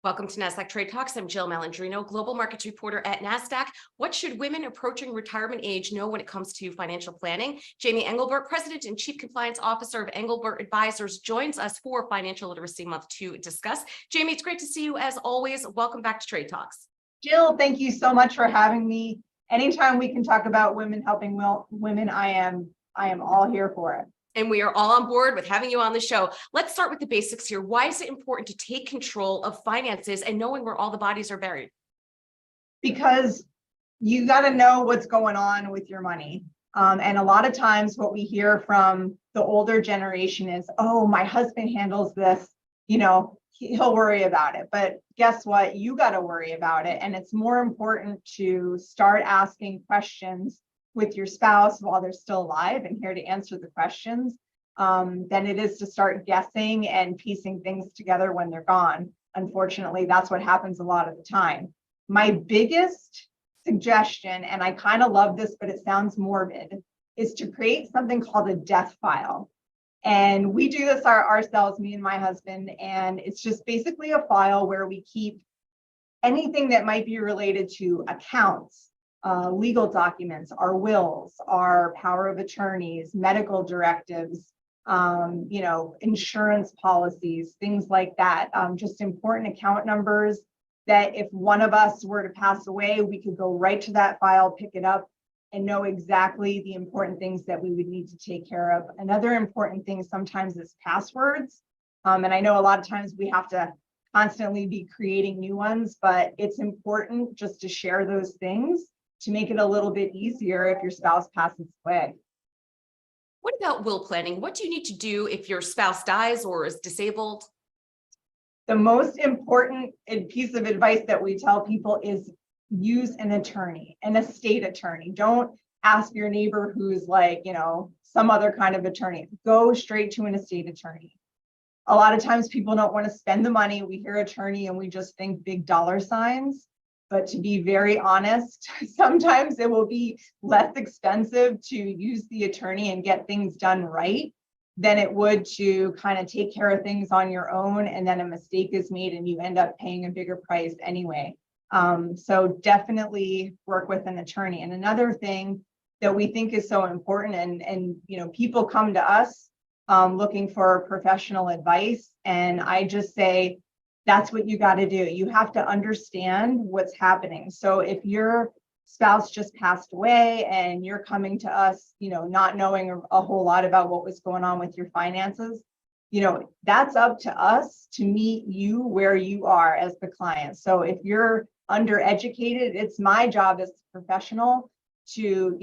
Welcome to NASDAQ Trade Talks. I'm Jill Malandrino, global markets reporter at NASDAQ. What should women approaching retirement age know when it comes to financial planning? Jamie Englebert, President and Chief Compliance Officer of Englebert Advisers, joins us for Financial Literacy Month to discuss. Jamie, it's great to see you as always. Welcome back to Trade Talks. Jill, thank you so much for having me. Anytime we can talk about women helping women, I am all here for it. And we are all on board with having you on the show. Let's start with the basics here. Why is it important to take control of finances and knowing where all the bodies are buried? Because you got to know what's going on with your money. And a lot of times what we hear from the older generation is, oh, my husband handles this, he'll worry about it. But guess what? You got to worry about it. And it's more important to start asking questions with your spouse while they're still alive and here to answer the questions than it is to start guessing and piecing things together when they're gone. Unfortunately, that's what happens a lot of the time. My biggest suggestion, and I kind of love this, but it sounds morbid, is to create something called a death file. And we do this ourselves, me and my husband, and it's just basically a file where we keep anything that might be related to accounts, legal documents, our wills, our power of attorneys, medical directives, insurance policies, things like that. Just important account numbers that if one of us were to pass away, we could go right to that file, pick it up, and know exactly the important things that we would need to take care of. Another important thing sometimes is passwords. And I know a lot of times we have to constantly be creating new ones, but it's important just to share those things to make it a little bit easier if your spouse passes away. What about will planning? What do you need to do if your spouse dies or is disabled? The most important piece of advice that we tell people is use an attorney, an estate attorney. Don't ask your neighbor who's like, some other kind of attorney. Go straight to an estate attorney. A lot of times people don't want to spend the money. We hear attorney and we just think big dollar signs. But to be very honest, sometimes it will be less expensive to use the attorney and get things done right than it would to kind of take care of things on your own, and then a mistake is made and you end up paying a bigger price anyway. So definitely work with an attorney. And another thing that we think is so important, and people come to us looking for professional advice, and I just say, that's what you got to do. You have to understand what's happening. So if your spouse just passed away and you're coming to us, not knowing a whole lot about what was going on with your finances, that's up to us to meet you where you are as the client. So if you're undereducated, it's my job as a professional to,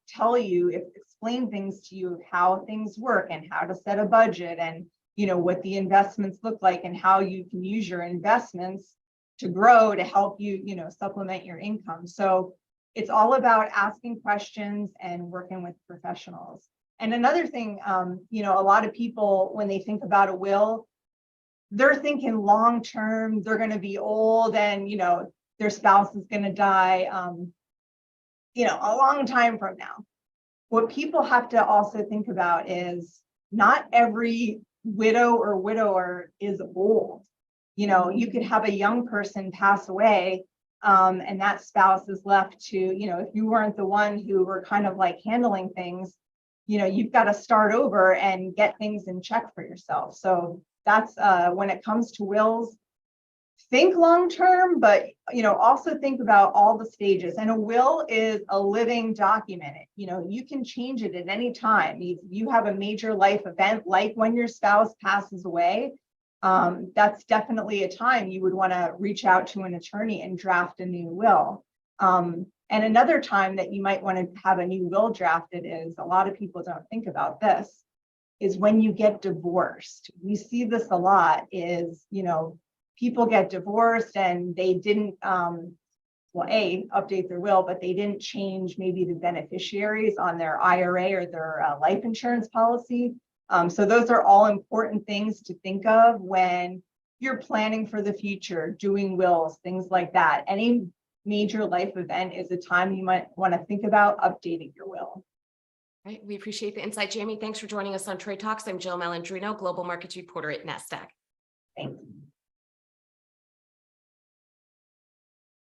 tell you, explain things to you of how things work and how to set a budget and what the investments look like and how you can use your investments to grow to help you, supplement your income. So it's all about asking questions and working with professionals. And another thing, a lot of people, when they think about a will, they're thinking long term, they're going to be old and, their spouse is going to die, a long time from now. What people have to also think about is not every widow or widower is old. You could have a young person pass away and that spouse is left to, if you weren't the one who were kind of like handling things, you've got to start over and get things in check for yourself. So that's when it comes to wills, think long term, but also think about all the stages. And a will is a living document. You can change it at any time. If you have a major life event, like when your spouse passes away, that's definitely a time you would want to reach out to an attorney and draft a new will. And another time that you might want to have a new will drafted is, a lot of people don't think about this, is when you get divorced. We see this a lot is, people get divorced and they didn't, update their will, but they didn't change maybe the beneficiaries on their IRA or their life insurance policy. So those are all important things to think of when you're planning for the future, doing wills, things like that. Any major life event is a time you might want to think about updating your will. Right. We appreciate the insight, Jamie. Thanks for joining us on Trade Talks. I'm Jill Malandrino, global markets reporter at NASDAQ. Thanks.